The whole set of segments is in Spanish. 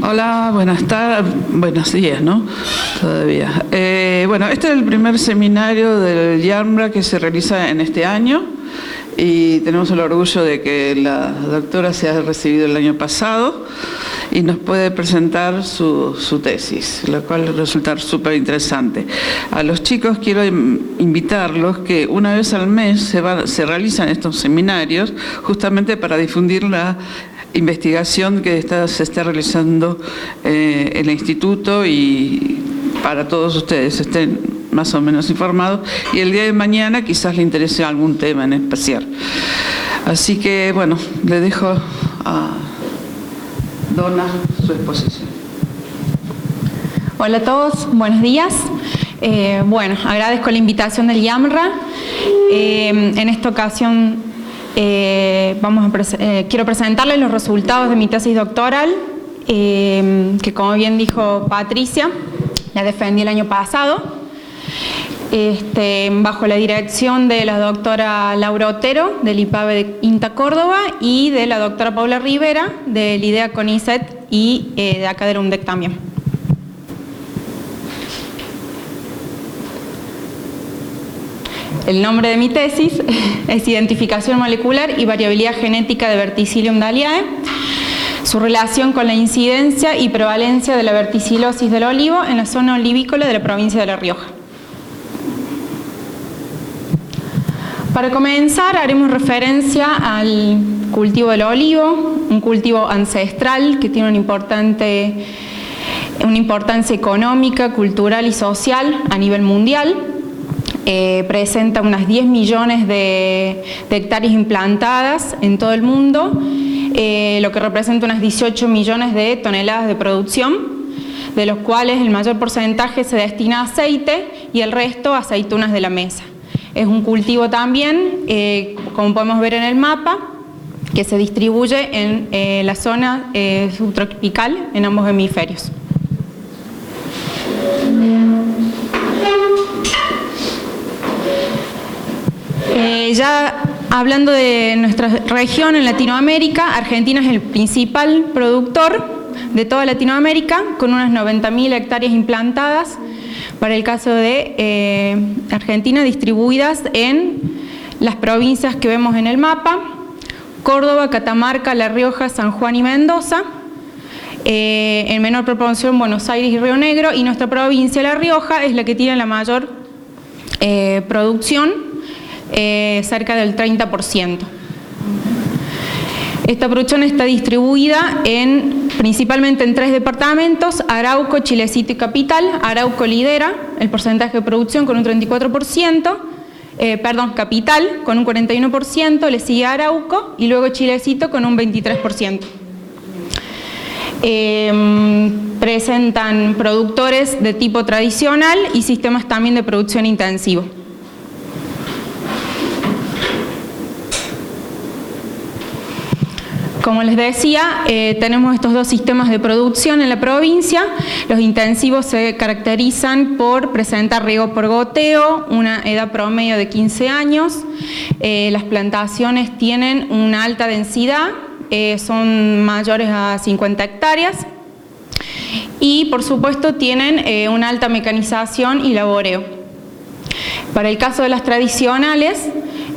Hola, buenos días, ¿no? Todavía. Bueno, este es el primer seminario del YAMRA que se realiza en este año y tenemos el orgullo de que la doctora se haya recibido el año pasado y nos puede presentar su tesis, lo cual resulta súper interesante. A los chicos quiero invitarlos que una vez al mes se realizan estos seminarios justamente para difundir la investigación que se está realizando en el instituto y para todos ustedes estén más o menos informados y el día de mañana quizás le interese algún tema en especial. Así que bueno, le dejo a Donna su exposición. Hola a todos, buenos días. Bueno, agradezco la invitación del YAMRA. En esta ocasión quiero presentarles los resultados de mi tesis doctoral, que como bien dijo Patricia, la defendí el año pasado, bajo la dirección de la doctora Laura Otero, del IPABE de INTA Córdoba, y de la doctora Paula Rivera, del IDEA CONICET y de acá de la UNDEC también. El nombre de mi tesis es Identificación molecular y variabilidad genética de Verticillium dahliae, su relación con la incidencia y prevalencia de la verticilosis del olivo en la zona olivícola de la provincia de La Rioja. Para comenzar, haremos referencia al cultivo del olivo, un cultivo ancestral que tiene una importancia económica, cultural y social a nivel mundial. Presenta unas 10 millones de hectáreas implantadas en todo el mundo, lo que representa unas 18 millones de toneladas de producción, de los cuales el mayor porcentaje se destina a aceite y el resto a aceitunas de la mesa. Es un cultivo también, como podemos ver en el mapa, que se distribuye en la zona subtropical en ambos hemisferios. Ya hablando de nuestra región en Latinoamérica, Argentina es el principal productor de toda Latinoamérica, con unas 90.000 hectáreas implantadas, para el caso de Argentina, distribuidas en las provincias que vemos en el mapa: Córdoba, Catamarca, La Rioja, San Juan y Mendoza, en menor proporción Buenos Aires y Río Negro, y nuestra provincia, La Rioja, es la que tiene la mayor producción, cerca del 30%. Esta producción está distribuida principalmente en 3 departamentos: Arauco, Chilecito y Capital. Arauco lidera el porcentaje de producción con un 34%, Capital con un 41%, le sigue Arauco y luego Chilecito con un 23%. Presentan productores de tipo tradicional y sistemas también de producción intensivo. Como les decía, tenemos estos dos sistemas de producción en la provincia. Los intensivos se caracterizan por presentar riego por goteo, una edad promedio de 15 años. Las plantaciones tienen una alta densidad, son mayores a 50 hectáreas. Y por supuesto tienen una alta mecanización y laboreo. Para el caso de las tradicionales,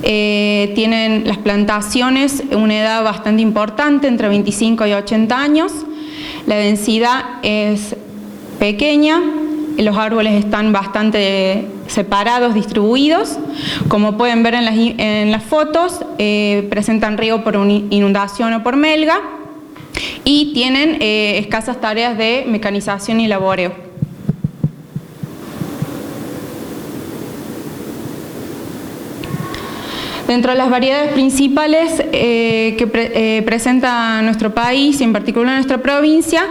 tienen las plantaciones una edad bastante importante, entre 25 y 80 años. La densidad es pequeña, los árboles están bastante separados, distribuidos. Como pueden ver en las fotos, presentan riego por inundación o por melga y tienen escasas tareas de mecanización y laboreo. Dentro de las variedades principales que presenta nuestro país y en particular nuestra provincia,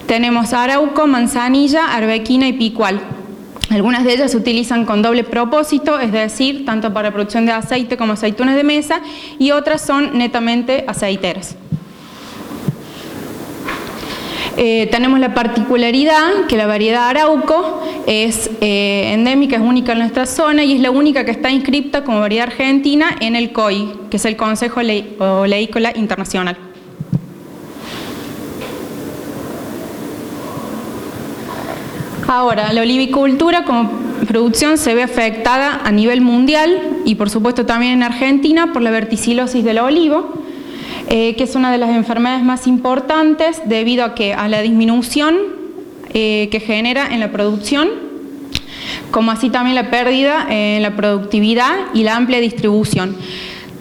tenemos Arauco, Manzanilla, Arbequina y Picual. Algunas de ellas se utilizan con doble propósito, es decir, tanto para producción de aceite como aceitunas de mesa, y otras son netamente aceiteras. Tenemos la particularidad que la variedad Arauco es endémica, es única en nuestra zona y es la única que está inscripta como variedad argentina en el COI, que es el Consejo Oleícola Internacional. Ahora, la olivicultura como producción se ve afectada a nivel mundial y por supuesto también en Argentina por la verticilosis del olivo, que es una de las enfermedades más importantes debido a la disminución que genera en la producción, como así también la pérdida en la productividad y la amplia distribución.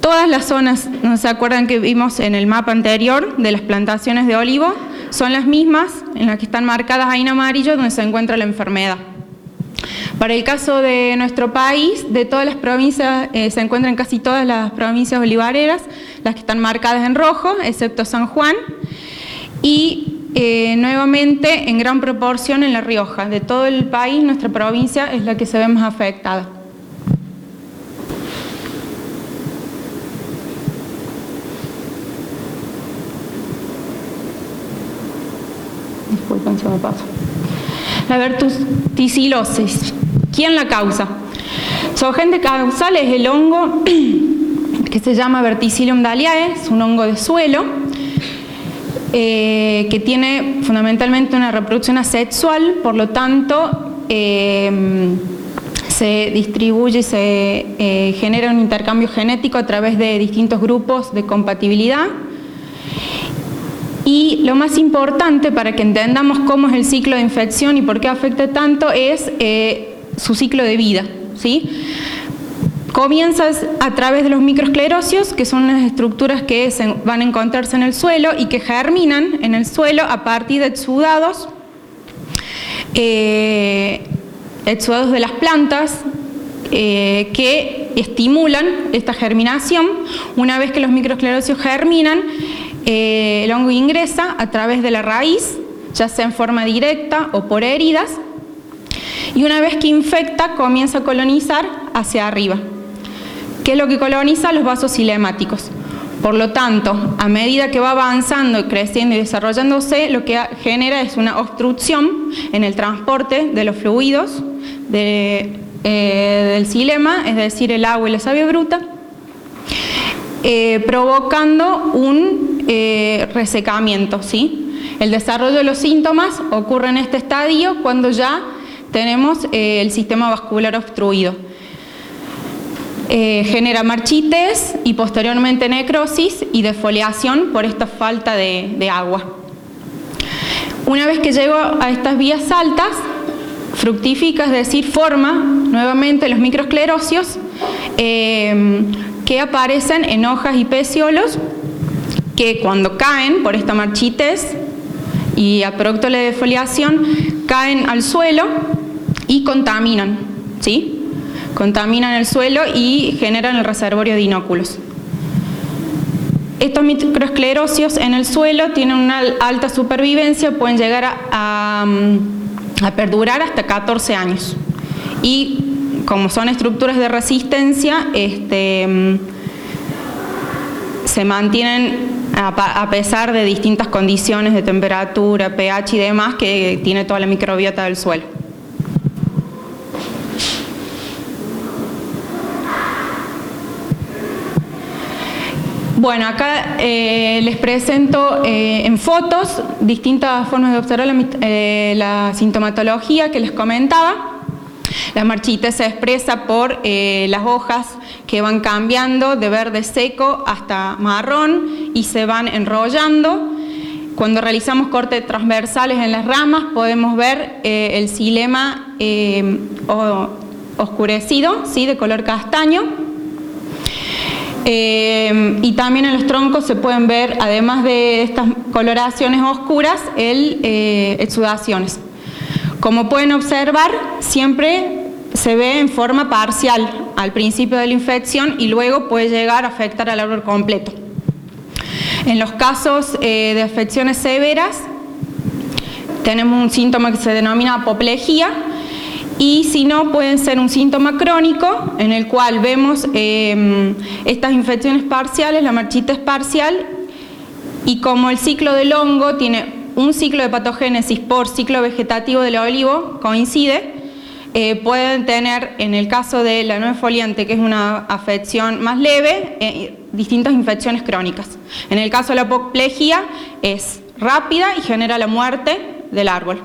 Todas las zonas, ¿no se acuerdan que vimos en el mapa anterior de las plantaciones de olivo? Son las mismas en las que están marcadas ahí en amarillo donde se encuentra la enfermedad. Para el caso de nuestro país, de todas las provincias, se encuentran casi todas las provincias olivareras, las que están marcadas en rojo, excepto San Juan, y nuevamente en gran proporción en La Rioja. De todo el país, nuestra provincia es la que se ve más afectada. Disculpen si me paso. La verticilosis, ¿quién la causa? Su agente causal es el hongo que se llama Verticillium thaliae, es un hongo de suelo que tiene fundamentalmente una reproducción asexual, por lo tanto se distribuye y se genera un intercambio genético a través de distintos grupos de compatibilidad. Y lo más importante para que entendamos cómo es el ciclo de infección y por qué afecta tanto es su ciclo de vida, ¿sí? Comienza a través de los microesclerosios, que son unas estructuras que van a encontrarse en el suelo y que germinan en el suelo a partir de exudados de las plantas que estimulan esta germinación. Una vez que los microesclerosios germinan, el hongo ingresa a través de la raíz, ya sea en forma directa o por heridas, y una vez que infecta comienza a colonizar hacia arriba. ¿Qué es lo que coloniza? Los vasos cilemáticos. Por lo tanto, a medida que va avanzando, creciendo y desarrollándose, lo que genera es una obstrucción en el transporte de los fluidos del xilema, es decir, el agua y la savia bruta, provocando un resecamiento, ¿sí? El desarrollo de los síntomas ocurre en este estadio cuando ya tenemos el sistema vascular obstruido. Genera marchites y posteriormente necrosis y defoliación por esta falta de agua. Una vez que llego a estas vías altas, fructifica, es decir, forma nuevamente los microesclerosios que aparecen en hojas y peciolos, que cuando caen por esta marchites y a producto de la defoliación caen al suelo y contaminan, ¿sí? Contaminan el suelo y generan el reservorio de inóculos. Estos microesclerosios en el suelo tienen una alta supervivencia, pueden llegar a perdurar hasta 14 años. Y como son estructuras de resistencia, se mantienen a pesar de distintas condiciones de temperatura, pH y demás que tiene toda la microbiota del suelo. Bueno, acá les presento en fotos distintas formas de observar la sintomatología que les comentaba. La marchites se expresa por las hojas que van cambiando de verde seco hasta marrón y se van enrollando. Cuando realizamos cortes transversales en las ramas podemos ver el xilema oscurecido, ¿sí? De color castaño. Y también en los troncos se pueden ver, además de estas coloraciones oscuras, exudaciones. Como pueden observar, siempre se ve en forma parcial al principio de la infección y luego puede llegar a afectar al árbol completo. En los casos de afecciones severas, tenemos un síntoma que se denomina apoplejía, y si no, pueden ser un síntoma crónico en el cual vemos estas infecciones parciales, la marchitis parcial, y como el ciclo del hongo tiene un ciclo de patogénesis por ciclo vegetativo del olivo, coincide, pueden tener, en el caso de la nuez foliante, que es una afección más leve, distintas infecciones crónicas. En el caso de la apoplejía es rápida y genera la muerte del árbol.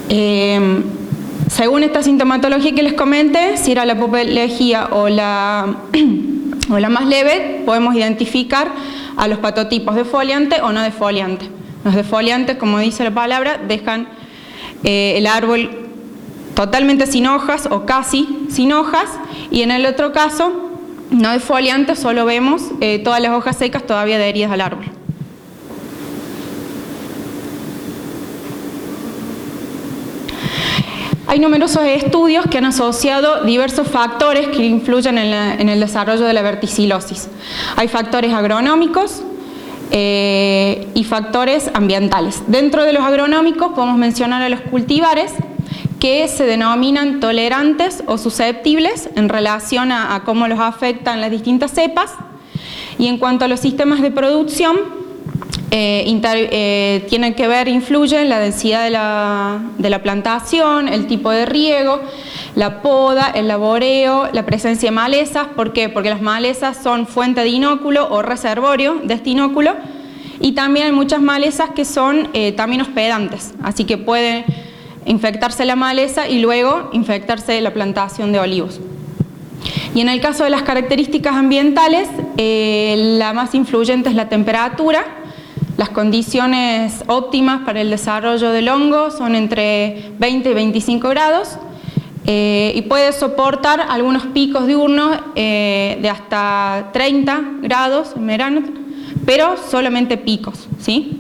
Según esta sintomatología que les comenté, si era la apoplejía o la más leve, podemos identificar a los patotipos defoliante o no defoliante. Los defoliantes, como dice la palabra, dejan el árbol totalmente sin hojas o casi sin hojas, y en el otro caso, no defoliante, solo vemos todas las hojas secas todavía adheridas al árbol. Hay numerosos estudios que han asociado diversos factores que influyen en el desarrollo de la verticilosis. Hay factores agronómicos y factores ambientales. Dentro de los agronómicos podemos mencionar a los cultivares, que se denominan tolerantes o susceptibles en relación a cómo los afectan las distintas cepas. Y en cuanto a los sistemas de producción, tienen que ver, influyen la densidad de la plantación, el tipo de riego, la poda, el laboreo, la presencia de malezas. ¿Por qué? Porque las malezas son fuente de inóculo o reservorio de este inóculo, y también hay muchas malezas que son también hospedantes, así que puede infectarse la maleza y luego infectarse la plantación de olivos. Y en el caso de las características ambientales, la más influyente es la temperatura. Las condiciones óptimas para el desarrollo del hongo son entre 20 y 25 grados y puede soportar algunos picos diurnos de hasta 30 grados en verano, pero solamente picos, ¿sí?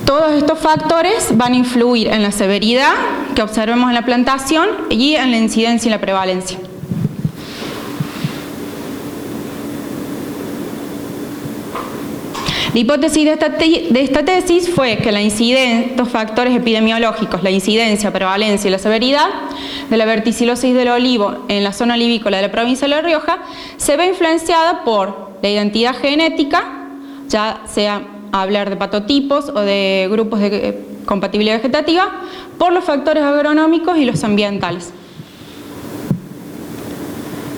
Todos estos factores van a influir en la severidad que observemos en la plantación y en la incidencia y la prevalencia. La hipótesis de esta tesis fue que estos factores epidemiológicos, la incidencia, prevalencia y la severidad de la verticilosis del olivo en la zona olivícola de la provincia de La Rioja se ve influenciada por la identidad genética, ya sea hablar de patotipos o de grupos de compatibilidad vegetativa, por los factores agronómicos y los ambientales.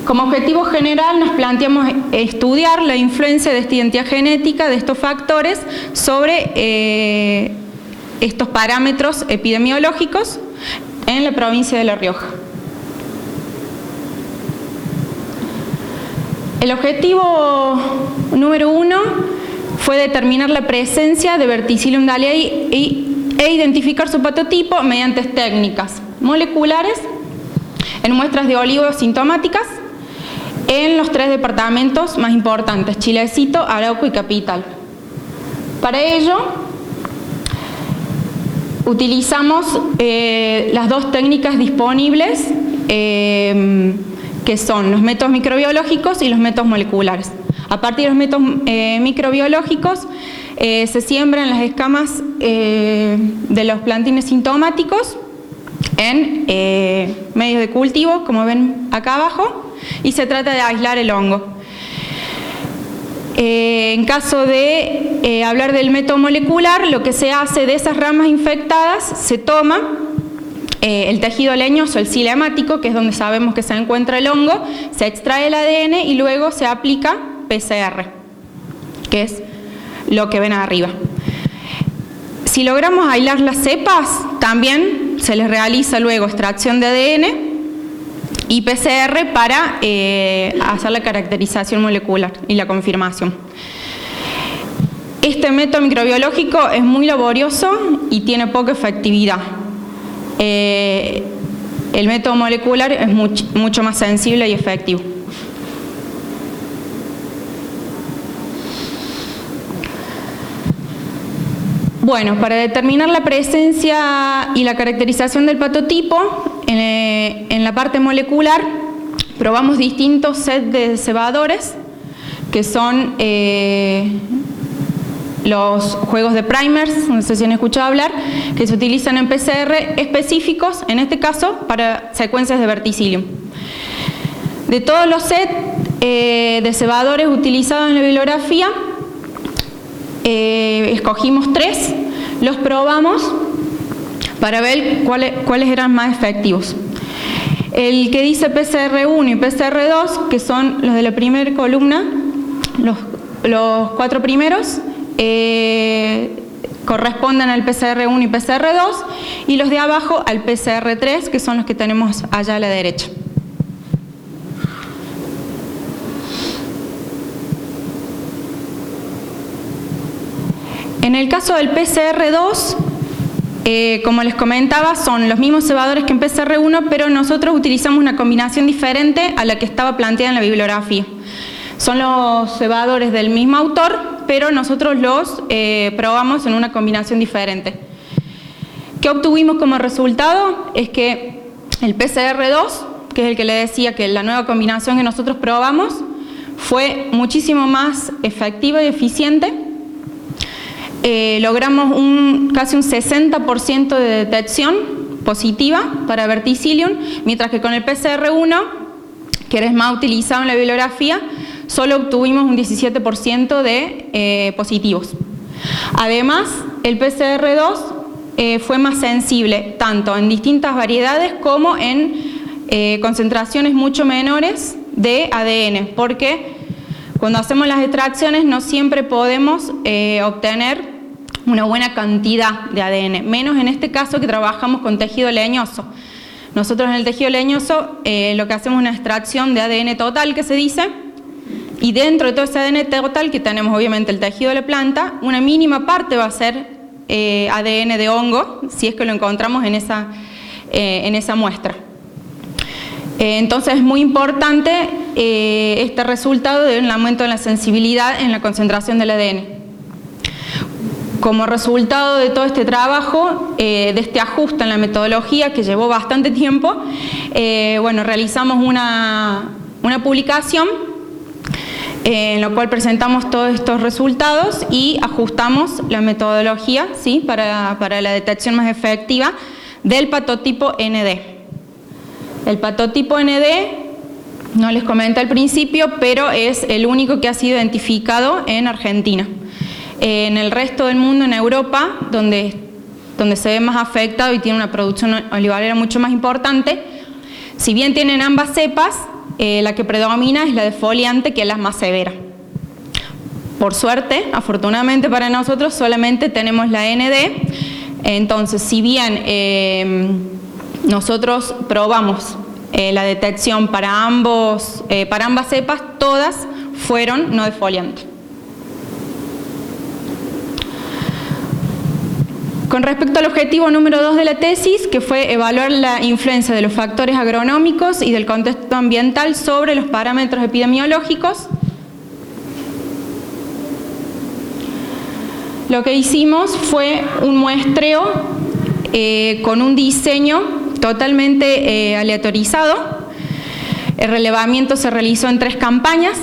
Como objetivo general nos planteamos estudiar la influencia de esta identidad genética, de estos factores, sobre estos parámetros epidemiológicos en la provincia de La Rioja. El objetivo número 1 fue determinar la presencia de Verticillium daliei e identificar su patotipo mediante técnicas moleculares en muestras de olivos sintomáticas en los 3 departamentos más importantes, Chilecito, Arauco y Capital. Para ello, utilizamos las 2 técnicas disponibles, que son los métodos microbiológicos y los métodos moleculares. A partir de los métodos microbiológicos, se siembran las escamas de los plantines sintomáticos en medios de cultivo, como ven acá abajo, y se trata de aislar el hongo. En caso de hablar del método molecular, lo que se hace de esas ramas infectadas, se toma el tejido leñoso, el cilemático, que es donde sabemos que se encuentra el hongo, se extrae el ADN y luego se aplica PCR, que es lo que ven arriba. Si logramos aislar las cepas, también se les realiza luego extracción de ADN y PCR para hacer la caracterización molecular y la confirmación. Este método microbiológico es muy laborioso y tiene poca efectividad. El método molecular es mucho más sensible y efectivo. Bueno, para determinar la presencia y la caracterización del patotipo, en la parte molecular probamos distintos sets de cebadores, que son los juegos de primers, no sé si han escuchado hablar, que se utilizan en PCR específicos, en este caso, para secuencias de Verticillium. De todos los sets de cebadores utilizados en la bibliografía, escogimos 3, los probamos para ver cuáles eran más efectivos. El que dice PCR1 y PCR2, que son los de la primera columna, los 4 primeros, corresponden al PCR1 y PCR2, y los de abajo al PCR3, que son los que tenemos allá a la derecha. En el caso del PCR2, como les comentaba, son los mismos cebadores que en PCR1, pero nosotros utilizamos una combinación diferente a la que estaba planteada en la bibliografía. Son los cebadores del mismo autor, pero nosotros los probamos en una combinación diferente. ¿Qué obtuvimos como resultado? Es que el PCR2, que es el que le decía que la nueva combinación que nosotros probamos, fue muchísimo más efectiva y eficiente. Logramos casi un 60% de detección positiva para verticillium, mientras que con el PCR1, que era más utilizado en la bibliografía, solo obtuvimos un 17% de positivos. Además, el PCR2 fue más sensible, tanto en distintas variedades como en concentraciones mucho menores de ADN, porque cuando hacemos las extracciones no siempre podemos obtener una buena cantidad de ADN, menos en este caso que trabajamos con tejido leñoso. Nosotros en el tejido leñoso lo que hacemos es una extracción de ADN total, que se dice, y dentro de todo ese ADN total, que tenemos obviamente el tejido de la planta, una mínima parte va a ser ADN de hongo, si es que lo encontramos en esa muestra. Entonces es muy importante este resultado del aumento de la sensibilidad en la concentración del ADN. Como resultado de todo este trabajo, de este ajuste en la metodología que llevó bastante tiempo, realizamos una publicación en la cual presentamos todos estos resultados y ajustamos la metodología, ¿sí?, para la detección más efectiva del patotipo ND. El patotipo ND, no les comenté al principio, pero es el único que ha sido identificado en Argentina. En el resto del mundo, en Europa, donde se ve más afectado y tiene una producción olivarera mucho más importante, si bien tienen ambas cepas, la que predomina es la defoliante, que es la más severa. Por suerte, afortunadamente para nosotros, solamente tenemos la ND. Entonces, si bien nosotros probamos la detección para ambas cepas, todas fueron no defoliantes. Con respecto al objetivo número 2 de la tesis, que fue evaluar la influencia de los factores agronómicos y del contexto ambiental sobre los parámetros epidemiológicos, lo que hicimos fue un muestreo con un diseño totalmente aleatorizado. El relevamiento se realizó en 3 campañas.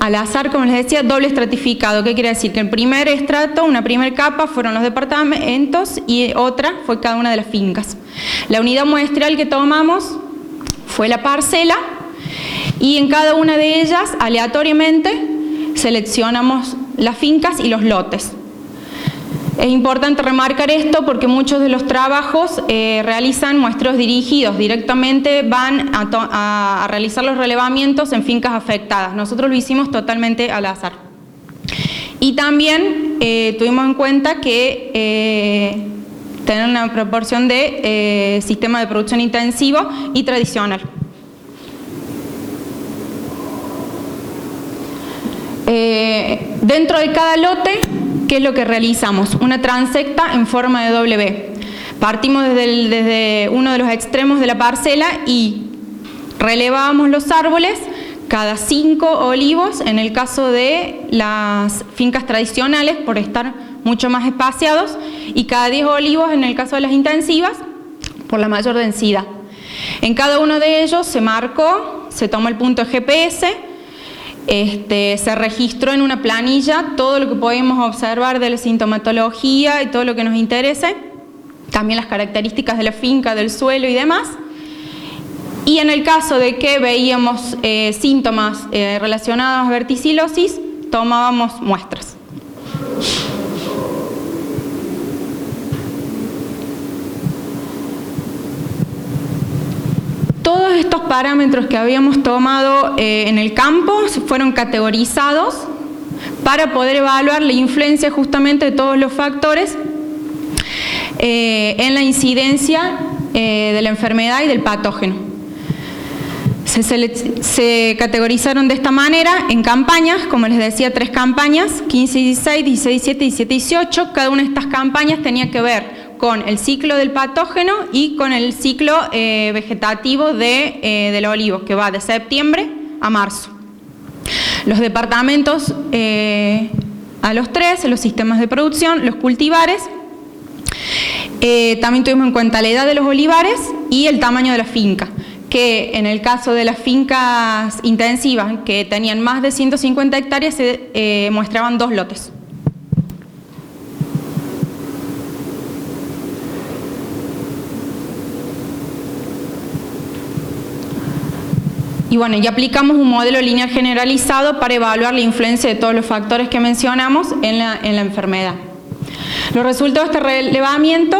Al azar, como les decía, doble estratificado. ¿Qué quiere decir? Que el primer estrato, una primera capa, fueron los departamentos y otra fue cada una de las fincas. La unidad muestral que tomamos fue la parcela y en cada una de ellas, aleatoriamente, seleccionamos las fincas y los lotes. Es importante remarcar esto porque muchos de los trabajos realizan muestreos dirigidos, directamente van a realizar los relevamientos en fincas afectadas. Nosotros lo hicimos totalmente al azar. Y también tuvimos en cuenta que tener una proporción de sistema de producción intensivo y tradicional. Dentro de cada lote, ¿qué es lo que realizamos? Una transecta en forma de W. Partimos desde uno de los extremos de la parcela y relevábamos los árboles, cada 5 olivos, en el caso de las fincas tradicionales, por estar mucho más espaciados, y cada 10 olivos en el caso de las intensivas, por la mayor densidad. En cada uno de ellos se marcó, se tomó el punto de GPS, se registró en una planilla todo lo que podemos observar de la sintomatología y todo lo que nos interese, también las características de la finca, del suelo y demás. Y en el caso de que veíamos síntomas relacionados a verticilosis, tomábamos muestras. Todos estos parámetros que habíamos tomado en el campo fueron categorizados para poder evaluar la influencia justamente de todos los factores en la incidencia de la enfermedad y del patógeno. Se categorizaron de esta manera en campañas, como les decía, 3 campañas, 15 y 16, 16, 17, 17, 18. Cada una de estas campañas tenía que ver con el ciclo del patógeno y con el ciclo vegetativo del olivo, que va de septiembre a marzo. Los departamentos a los 3, los sistemas de producción, los cultivares. También tuvimos en cuenta la edad de los olivares y el tamaño de la finca, que en el caso de las fincas intensivas que tenían más de 150 hectáreas se muestraban 2 lotes. Y bueno, ya aplicamos un modelo lineal generalizado para evaluar la influencia de todos los factores que mencionamos en la enfermedad. Los resultados de este relevamiento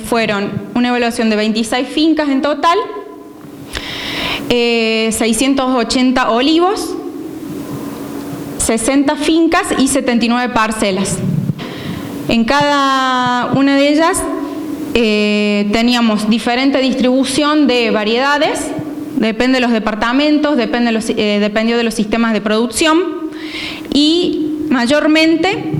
fueron una evaluación de 26 fincas en total, 680 olivos, 60 fincas y 79 parcelas. En cada una de ellas teníamos diferente distribución de variedades, depende de los departamentos, dependió de los sistemas de producción, y mayormente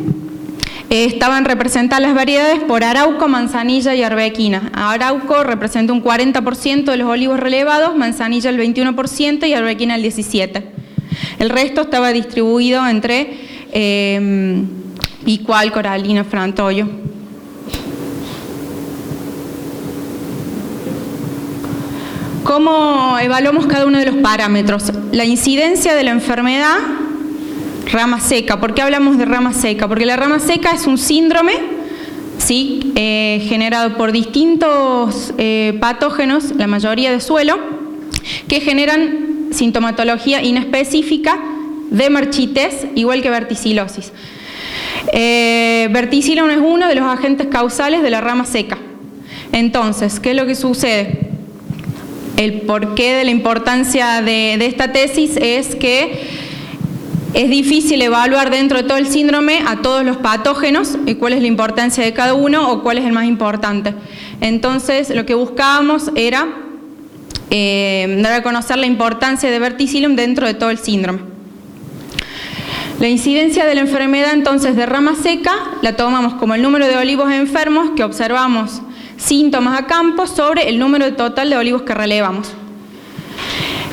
estaban representadas las variedades por arauco, manzanilla y arbequina. Arauco representa un 40% de los olivos relevados, manzanilla el 21% y arbequina el 17%. El resto estaba distribuido entre picual, coralina, frantoio. ¿Cómo evaluamos cada uno de los parámetros? La incidencia de la enfermedad, rama seca. ¿Por qué hablamos de rama seca? Porque la rama seca es un síndrome, ¿sí? Generado por distintos patógenos, la mayoría de suelo, que generan sintomatología inespecífica de marchitez, igual que verticilosis. Verticilio es uno de los agentes causales de la rama seca. Entonces, ¿qué es lo que sucede? El porqué de la importancia de esta tesis es que es difícil evaluar dentro de todo el síndrome a todos los patógenos y cuál es la importancia de cada uno o cuál es el más importante. Entonces, lo que buscábamos era dar a conocer la importancia de verticillium dentro de todo el síndrome. La incidencia de la enfermedad entonces de rama seca la tomamos como el número de olivos enfermos que observamos síntomas a campo sobre el número total de olivos que relevamos.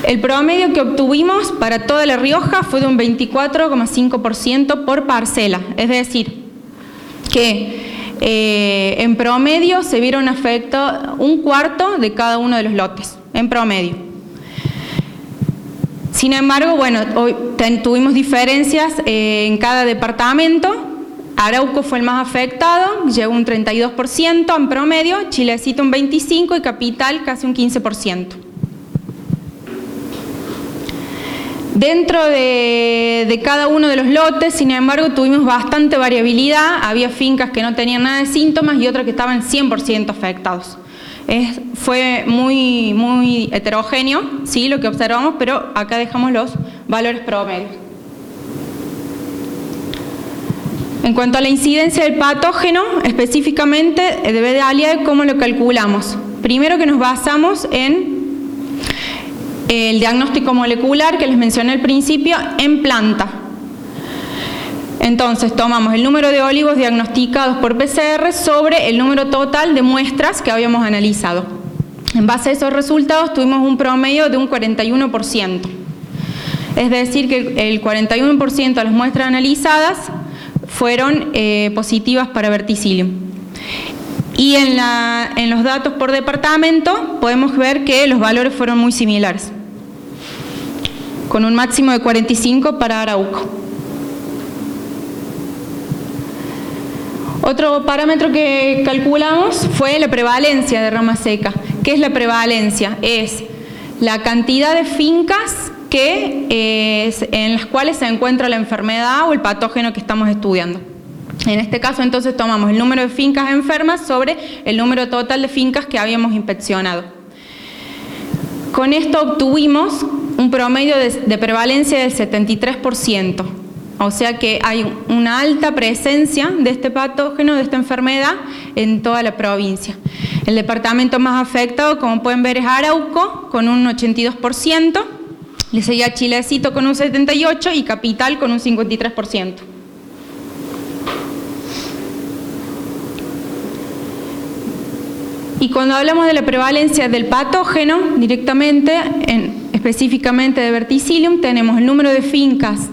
El promedio que obtuvimos para toda La Rioja fue de un 24,5% por parcela, es decir, que en promedio se vieron afectados un cuarto de cada uno de los lotes, en promedio. Sin embargo, bueno, hoy tuvimos diferencias en cada departamento. Arauco fue el más afectado, llegó un 32% en promedio, Chilecito un 25% y Capital casi un 15%. Dentro de cada uno de los lotes, sin embargo, tuvimos bastante variabilidad. Había fincas que no tenían nada de síntomas y otras que estaban 100% afectados. Fue muy heterogéneo, sí, lo que observamos, pero acá dejamos los valores promedios. En cuanto a la incidencia del patógeno, específicamente de BD-Aliae, ¿cómo lo calculamos? Primero que nos basamos en el diagnóstico molecular que les mencioné al principio en planta. Entonces tomamos el número de olivos diagnosticados por PCR sobre el número total de muestras que habíamos analizado. En base a esos resultados tuvimos un promedio de un 41%. Es decir, que el 41% de las muestras analizadas fueron positivas para verticillium. Y en los datos por departamento podemos ver que los valores fueron muy similares, con un máximo de 45 para Arauco. Otro parámetro que calculamos fue la prevalencia de rama seca. ¿Qué es la prevalencia? Es la cantidad de fincas en las cuales se encuentra la enfermedad o el patógeno que estamos estudiando. En este caso, entonces, tomamos el número de fincas enfermas sobre el número total de fincas que habíamos inspeccionado. Con esto obtuvimos un promedio de prevalencia del 73%. O sea que hay una alta presencia de este patógeno, de esta enfermedad, en toda la provincia. El departamento más afectado, como pueden ver, es Arauco, con un 82%, le seguía Chilecito con un 78% y Capital con un 53%. Y cuando hablamos de la prevalencia del patógeno, directamente, específicamente de verticillium, tenemos el número de fincas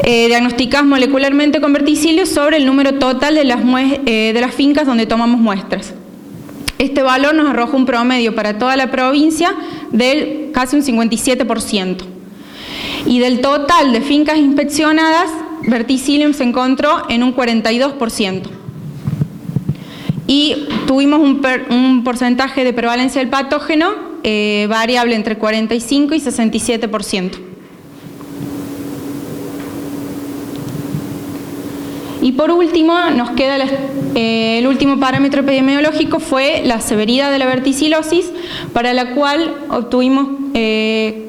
diagnosticadas molecularmente con verticillium sobre el número total de las fincas donde tomamos muestras. Este valor nos arroja un promedio para toda la provincia del casi un 57%. Y del total de fincas inspeccionadas, verticillium se encontró en un 42%. Y tuvimos un porcentaje de prevalencia del patógeno variable entre 45 y 67%. Y por último, nos queda el último parámetro epidemiológico, fue la severidad de la verticillosis, para la cual obtuvimos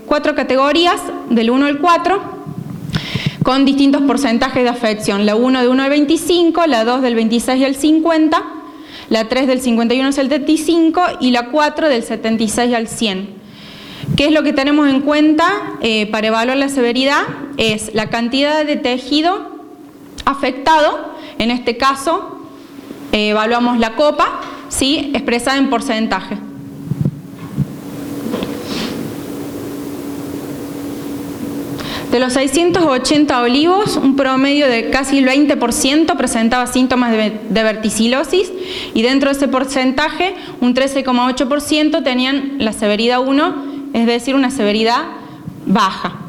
4 categorías, del 1 al 4, con distintos porcentajes de afección. La 1 de 1 al 25, la 2 del 26 al 50, la 3 del 51 al 75 y la 4 del 76 al 100. ¿Qué es lo que tenemos en cuenta para evaluar la severidad? Es la cantidad de tejido afectado, en este caso evaluamos la copa, ¿sí?, expresada en porcentaje. De los 680 olivos, un promedio de casi el 20% presentaba síntomas de verticillosis, y dentro de ese porcentaje un 13,8% tenían la severidad 1, es decir, una severidad baja.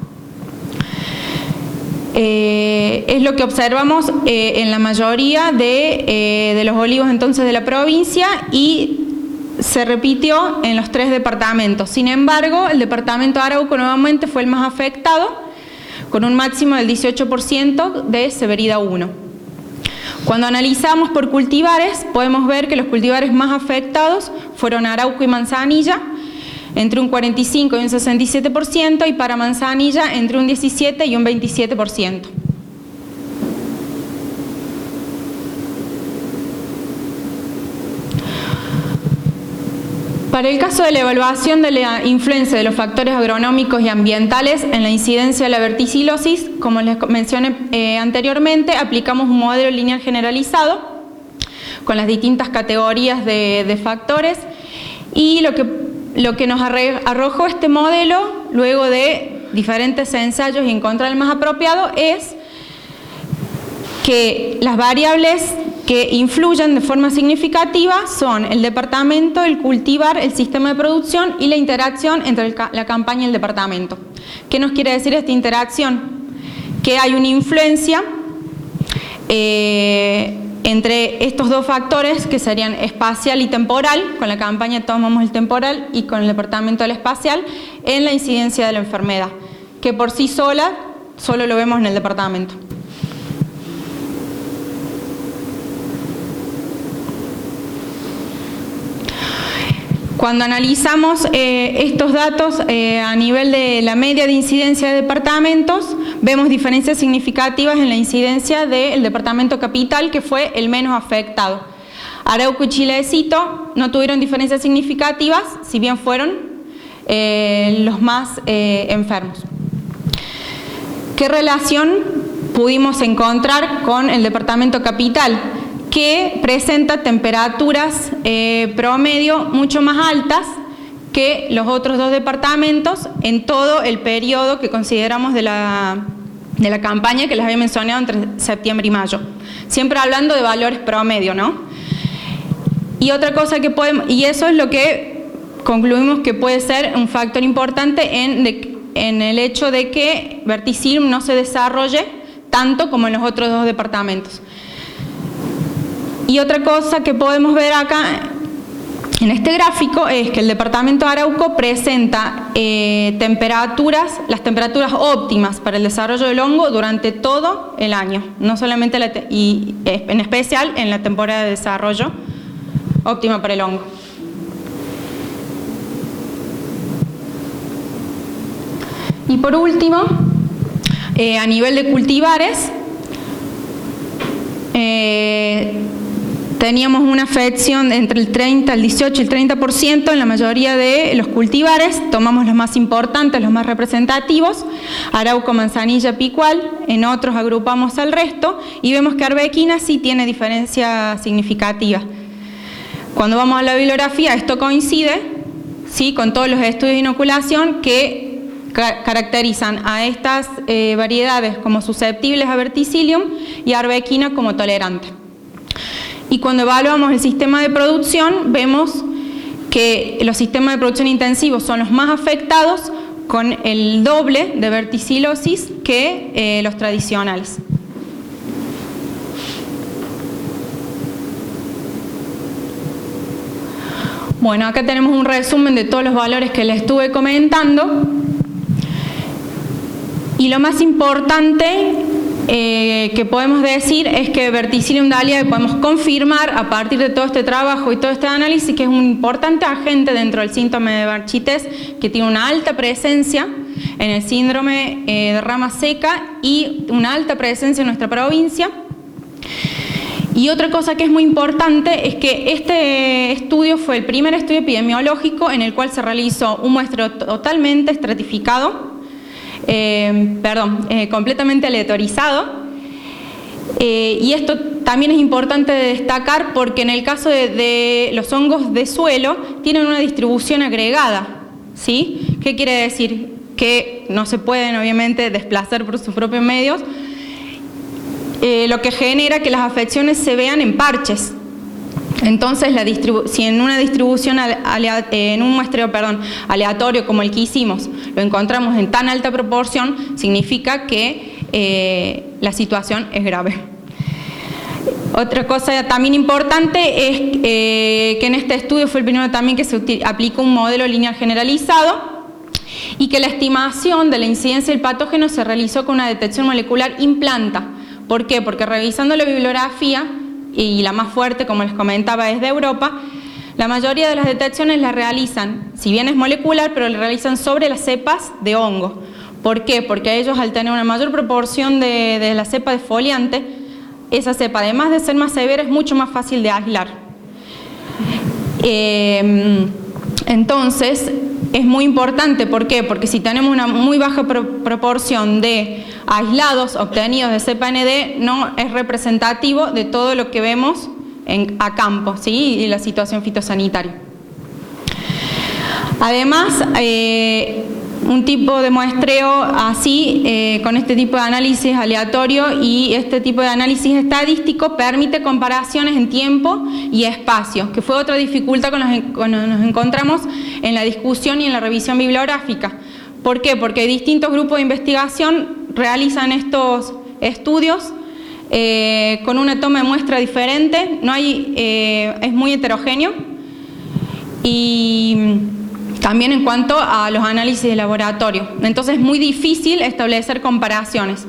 Es lo que observamos en la mayoría de los olivos entonces de la provincia, y se repitió en los 3 departamentos. Sin embargo, el departamento de Arauco nuevamente fue el más afectado, con un máximo del 18% de severidad 1. Cuando analizamos por cultivares, podemos ver que los cultivares más afectados fueron Arauco y Manzanilla, entre un 45 y un 67%, y para Manzanilla entre un 17 y un 27%. Para el caso de la evaluación de la influencia de los factores agronómicos y ambientales en la incidencia de la verticillosis, como les mencioné anteriormente, aplicamos un modelo lineal generalizado con las distintas categorías de factores, y lo que nos arrojó este modelo, luego de diferentes ensayos y encontrar el más apropiado, es que las variables que influyen de forma significativa son el departamento, el cultivar, el sistema de producción y la interacción entre la campaña y el departamento. ¿Qué nos quiere decir esta interacción? Que hay una influencia entre estos dos factores, que serían espacial y temporal. Con la campaña tomamos el temporal y con el departamento el espacial, en la incidencia de la enfermedad, que por sí sola solo lo vemos en el departamento. Cuando analizamos estos datos a nivel de la media de incidencia de departamentos, vemos diferencias significativas en la incidencia del departamento Capital, que fue el menos afectado. Arauco y Chilecito no tuvieron diferencias significativas, si bien fueron los más enfermos. ¿Qué relación pudimos encontrar con el departamento Capital? Que presenta temperaturas promedio mucho más altas que los otros dos departamentos en todo el periodo que consideramos de la campaña, que les había mencionado entre septiembre y mayo. Siempre hablando de valores promedio, ¿no? Y otra cosa que podemos, y eso es lo que concluimos que puede ser un factor importante en el hecho de que verticillium no se desarrolle tanto como en los otros dos departamentos. Y otra cosa que podemos ver acá en este gráfico es que el departamento de Arauco presenta las temperaturas óptimas para el desarrollo del hongo durante todo el año, no solamente y en especial en la temporada de desarrollo óptima para el hongo. Y por último, A nivel de cultivares, teníamos una afección entre el 30, el 18 y el 30% en la mayoría de los cultivares. Tomamos los más importantes, los más representativos, Arauco, Manzanilla, Picual. En otros agrupamos al resto y vemos que Arbequina sí tiene diferencia significativa. Cuando vamos a la bibliografía, esto coincide, ¿sí?, con todos los estudios de inoculación que caracterizan a estas variedades como susceptibles a verticillium y a Arbequina como tolerante. Y cuando evaluamos el sistema de producción, vemos que los sistemas de producción intensivos son los más afectados, con el doble de verticillosis que los tradicionales. Bueno, acá tenemos un resumen de todos los valores que les estuve comentando. Y lo más importante que podemos decir es que Verticillium dahlia podemos confirmar a partir de todo este trabajo y todo este análisis que es un importante agente dentro del síntoma de Barchités, que tiene una alta presencia en el síndrome de rama seca y una alta presencia en nuestra provincia. Y otra cosa que es muy importante es que este estudio fue el primer estudio epidemiológico en el cual se realizó un muestreo totalmente estratificado, completamente aleatorizado, y esto también es importante de destacar porque en el caso de los hongos de suelo tienen una distribución agregada, ¿sí? ¿Qué quiere decir? Que no se pueden obviamente desplazar por sus propios medios, lo que genera que las afecciones se vean en parches. Entonces, si en una distribución, en un muestreo aleatorio como el que hicimos, lo encontramos en tan alta proporción, significa que la situación es grave. Otra cosa también importante es que en este estudio fue el primero también que se aplicó un modelo lineal generalizado y que la estimación de la incidencia del patógeno se realizó con una detección molecular in planta. ¿Por qué? Porque revisando la bibliografía, y la más fuerte, como les comentaba, es de Europa, la mayoría de las detecciones las realizan, si bien es molecular, pero la realizan sobre las cepas de hongo. ¿Por qué? Porque ellos, al tener una mayor proporción de la cepa defoliante, esa cepa, además de ser más severa, es mucho más fácil de aislar. Entonces, es muy importante. ¿Por qué? Porque si tenemos una muy baja proporción de aislados obtenidos de cepa ND, no es representativo de todo lo que vemos a campo, ¿sí? Y la situación fitosanitaria. Además, un tipo de muestreo así, con este tipo de análisis aleatorio y este tipo de análisis estadístico, permite comparaciones en tiempo y espacio, que fue otra dificultad con la que nos encontramos en la discusión y en la revisión bibliográfica. ¿Por qué? Porque distintos grupos de investigación realizan estos estudios con una toma de muestra diferente, es muy heterogéneo, y también en cuanto a los análisis de laboratorio. Entonces es muy difícil establecer comparaciones.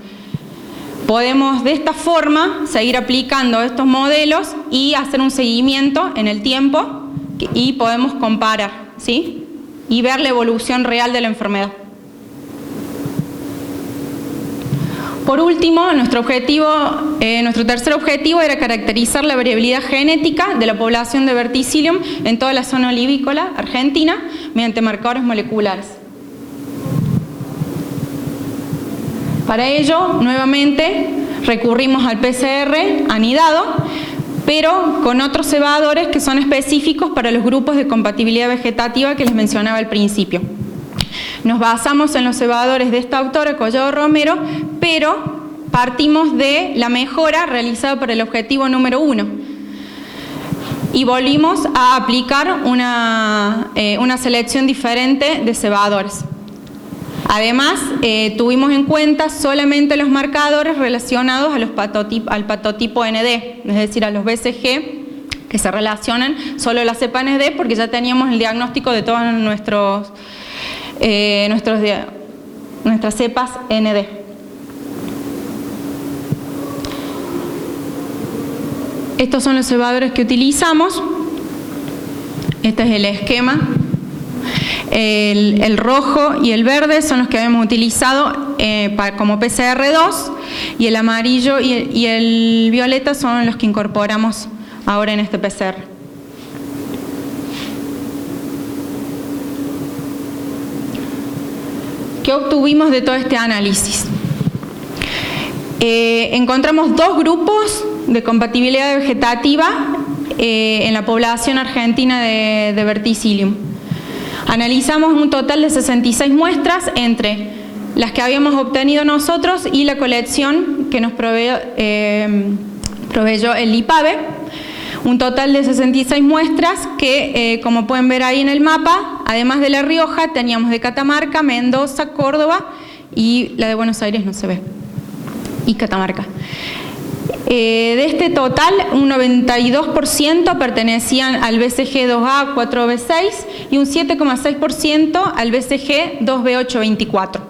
Podemos de esta forma seguir aplicando estos modelos y hacer un seguimiento en el tiempo y podemos comparar, ¿sí? Y ver la evolución real de la enfermedad. Por último, nuestro tercer objetivo era caracterizar la variabilidad genética de la población de Verticillium en toda la zona olivícola argentina mediante marcadores moleculares. Para ello, nuevamente, recurrimos al PCR anidado, pero con otros cebadores que son específicos para los grupos de compatibilidad vegetativa que les mencionaba al principio. Nos basamos en los cebadores de esta autora, Collado Romero, pero partimos de la mejora realizada por el objetivo número 1 y volvimos a aplicar una selección diferente de cebadores. Además, tuvimos en cuenta solamente los marcadores relacionados al patotipo ND, es decir, a los BCG, que se relacionan solo a la cepa ND, porque ya teníamos el diagnóstico de todos nuestras cepas ND. Estos son los cebadores que utilizamos. Este es el esquema. El rojo y el verde son los que habíamos utilizado como PCR2, y el amarillo y el violeta son los que incorporamos ahora en este PCR. ¿Qué obtuvimos de todo este análisis? Encontramos 2 grupos de compatibilidad vegetativa en la población argentina de Verticillium. Analizamos un total de 66 muestras entre las que habíamos obtenido nosotros y la colección que nos proveyó el IPAVE. Un total de 66 muestras que, como pueden ver ahí en el mapa, además de La Rioja, teníamos de Catamarca, Mendoza, Córdoba y la de Buenos Aires no se ve, y Catamarca. De este total, un 92% pertenecían al BCG 2A 4B6 y un 7,6% al BCG 2B824.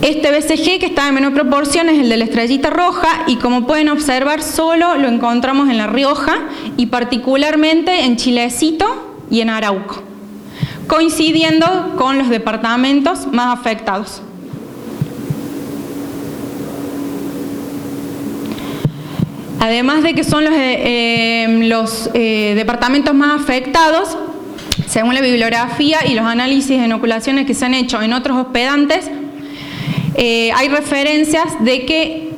Este BCG, que está en menor proporción, es el de la estrellita roja, y como pueden observar, solo lo encontramos en La Rioja y particularmente en Chilecito y en Arauco, coincidiendo con los departamentos más afectados. Además de que son los departamentos más afectados, según la bibliografía y los análisis de inoculaciones que se han hecho en otros hospedantes, hay referencias de que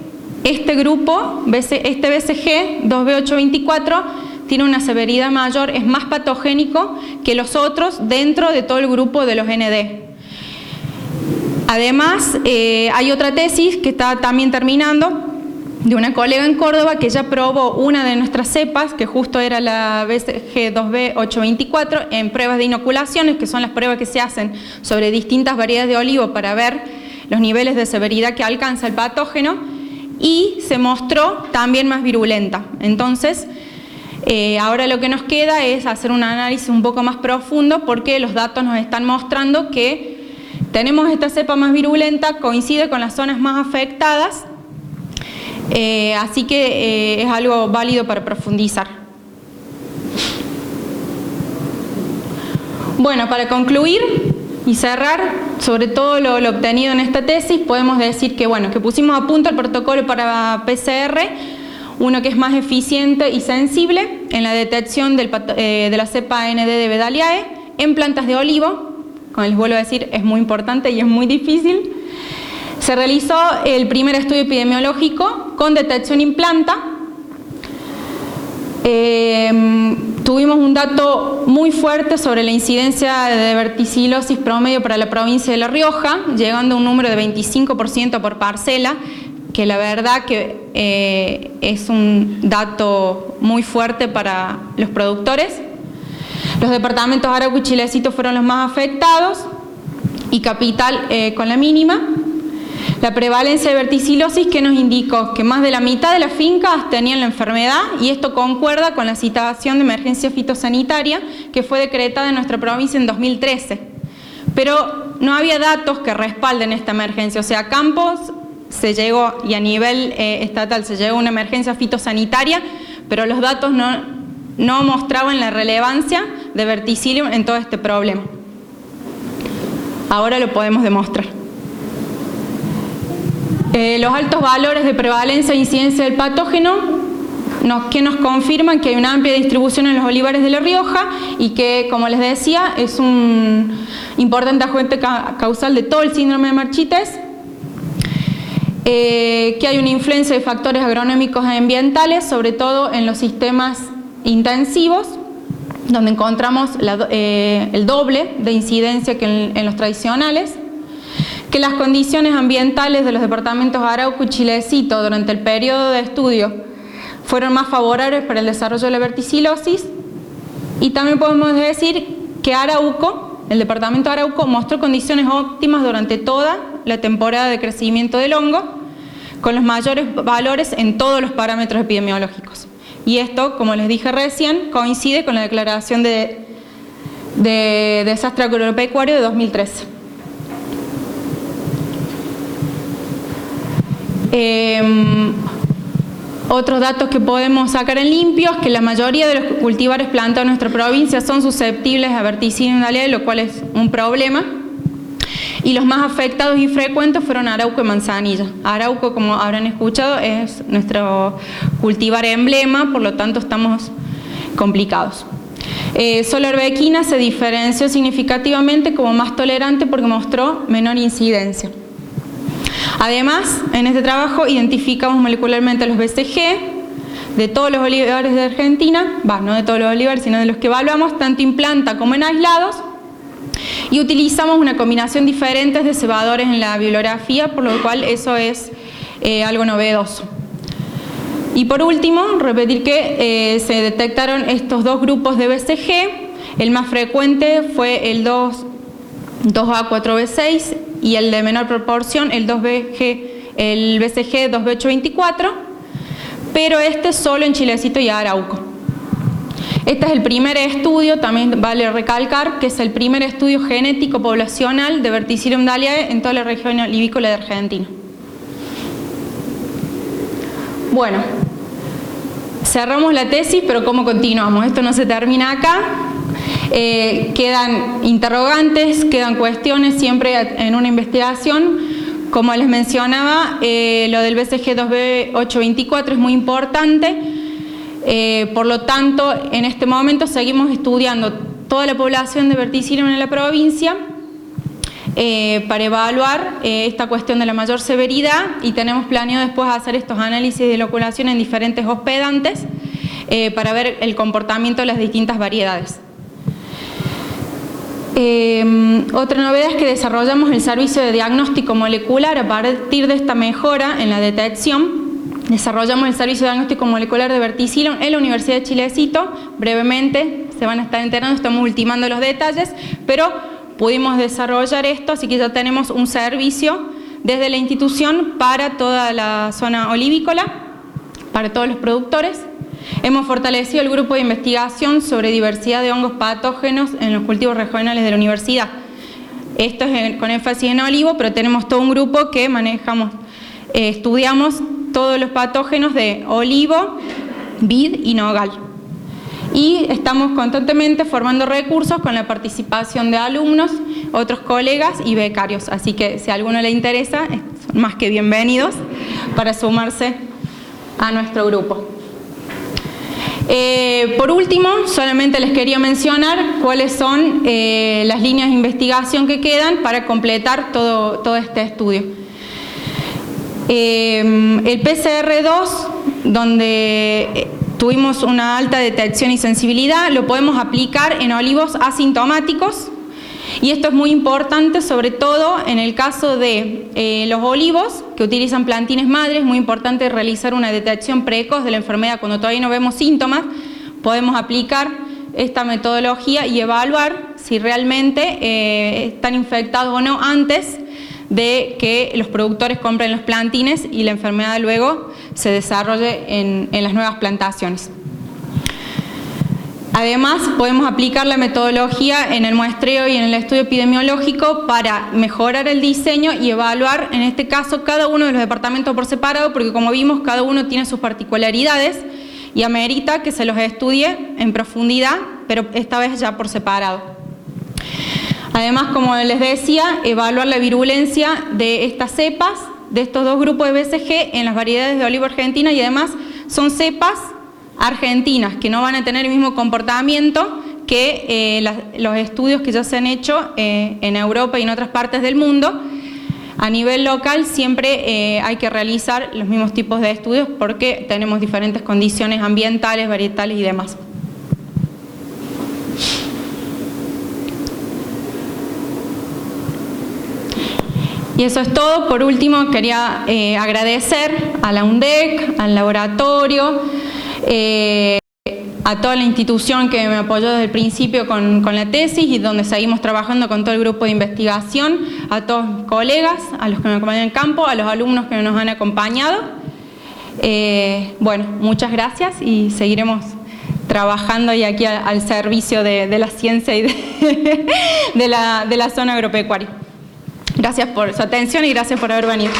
este grupo, este BCG 2B824, tiene una severidad mayor, es más patogénico que los otros dentro de todo el grupo de los ND. Además, hay otra tesis que está también terminando, de una colega en Córdoba que ya probó una de nuestras cepas, que justo era la BCG 2B824, en pruebas de inoculaciones, que son las pruebas que se hacen sobre distintas variedades de olivo para ver los niveles de severidad que alcanza el patógeno, y se mostró también más virulenta. Entonces, ahora lo que nos queda es hacer un análisis un poco más profundo, porque los datos nos están mostrando que tenemos esta cepa más virulenta, coincide con las zonas más afectadas, así que es algo válido para profundizar. Bueno, para concluir y cerrar, sobre todo lo obtenido en esta tesis, podemos decir que, bueno, que pusimos a punto el protocolo para PCR, uno que es más eficiente y sensible en la detección de la cepa ND de Bedaliae en plantas de olivo. Como les vuelvo a decir, es muy importante y es muy difícil. Se realizó el primer estudio epidemiológico con detección in planta. Tuvimos un dato muy fuerte sobre la incidencia de verticilosis promedio para la provincia de La Rioja, llegando a un número de 25% por parcela, que la verdad que es un dato muy fuerte para los productores. Los departamentos Arauco y Chilecito fueron los más afectados, y Capital con la mínima. La prevalencia de verticilosis, que nos indicó que más de la mitad de las fincas tenían la enfermedad, y esto concuerda con la situación de emergencia fitosanitaria que fue decretada en nuestra provincia en 2013. Pero no había datos que respalden esta emergencia, o sea, a Campos se llegó, y a nivel estatal se llegó a una emergencia fitosanitaria, pero los datos no mostraban la relevancia de Verticillium en todo este problema. Ahora lo podemos demostrar. Los altos valores de prevalencia e incidencia del patógeno que nos confirman que hay una amplia distribución en los olivares de La Rioja, y que, como les decía, es un importante agente causal de todo el síndrome de Marchites, que hay una influencia de factores agronómicos e ambientales, sobre todo en los sistemas intensivos, donde encontramos el doble de incidencia que en los tradicionales, que las condiciones ambientales de los departamentos Arauco y Chilecito durante el periodo de estudio fueron más favorables para el desarrollo de la verticilosis, y también podemos decir que Arauco, el departamento Arauco, mostró condiciones óptimas durante toda la temporada de crecimiento del hongo, con los mayores valores en todos los parámetros epidemiológicos. Y esto, como les dije recién, coincide con la declaración de desastre agropecuario de 2013. Otros datos que podemos sacar en limpio es que la mayoría de los cultivares plantados en nuestra provincia son susceptibles a Verticillium Bedaliae, lo cual es un problema, y los más afectados y frecuentes fueron Arauco y Manzanilla. Arauco, como habrán escuchado, es nuestro cultivar emblema, por lo tanto estamos complicados. Solarbequina se diferenció significativamente como más tolerante porque mostró menor incidencia. Además, en este trabajo identificamos molecularmente los BCG de todos los olivares de Argentina, no de todos los olivares, sino de los que evaluamos, tanto en planta como en aislados, y utilizamos una combinación diferente de cebadores en la bibliografía, por lo cual eso es algo novedoso. Y por último, repetir que se detectaron estos dos grupos de BCG. El más frecuente fue el 2A4B6 y el de menor proporción, el BCG 2B824, pero este solo en Chilecito y Arauco. Este es el primer estudio, también vale recalcar que es el primer estudio genético poblacional de Verticillium daliae en toda la región olivícola de Argentina. Bueno, cerramos la tesis, pero ¿cómo continuamos? Esto no se termina acá. Quedan interrogantes, quedan cuestiones siempre en una investigación. Como les mencionaba, lo del BCG 2B824 es muy importante. Por lo tanto, en este momento seguimos estudiando toda la población de Verticillium en la provincia para evaluar esta cuestión de la mayor severidad, y tenemos planeado después hacer estos análisis de loculación en diferentes hospedantes para ver el comportamiento de las distintas variedades. Otra novedad es que desarrollamos el servicio de diagnóstico molecular a partir de esta mejora en la detección. Desarrollamos el servicio de diagnóstico molecular de Verticillium en la Universidad de Chilecito. Brevemente se van a estar enterando, estamos ultimando los detalles, pero pudimos desarrollar esto, así que ya tenemos un servicio desde la institución para toda la zona olivícola, para todos los productores. Hemos fortalecido el grupo de investigación sobre diversidad de hongos patógenos en los cultivos regionales de la universidad. Esto es con énfasis en olivo, pero tenemos todo un grupo que manejamos, estudiamos todos los patógenos de olivo, vid y nogal. Y estamos constantemente formando recursos con la participación de alumnos, otros colegas y becarios. Así que si a alguno le interesa, son más que bienvenidos para sumarse a nuestro grupo. Por último, solamente les quería mencionar cuáles son las líneas de investigación que quedan para completar todo este estudio. El PCR2, donde tuvimos una alta detección y sensibilidad, lo podemos aplicar en olivos asintomáticos, y esto es muy importante, sobre todo en el caso de los olivos que utilizan plantines madres. Es muy importante realizar una detección precoz de la enfermedad cuando todavía no vemos síntomas. Podemos aplicar esta metodología y evaluar si realmente están infectados o no antes de que los productores compren los plantines y la enfermedad luego se desarrolle en las nuevas plantaciones. Además, podemos aplicar la metodología en el muestreo y en el estudio epidemiológico para mejorar el diseño y evaluar, en este caso, cada uno de los departamentos por separado, porque como vimos, cada uno tiene sus particularidades y amerita que se los estudie en profundidad, pero esta vez ya por separado. Además, como les decía, evaluar la virulencia de estas cepas, de estos dos grupos de BCG en las variedades de olivo argentina, y además son cepas argentinas que no van a tener el mismo comportamiento que los estudios que ya se han hecho en Europa y en otras partes del mundo. A nivel local siempre hay que realizar los mismos tipos de estudios porque tenemos diferentes condiciones ambientales, varietales y demás. Y eso es todo. Por último, quería agradecer a la UNDEC, al laboratorio, a toda la institución que me apoyó desde el principio con la tesis y donde seguimos trabajando con todo el grupo de investigación, a todos mis colegas, a los que me acompañan en campo, a los alumnos que nos han acompañado. Bueno, muchas gracias y seguiremos trabajando y aquí al servicio de la ciencia y de la zona agropecuaria. Gracias por su atención y gracias por haber venido.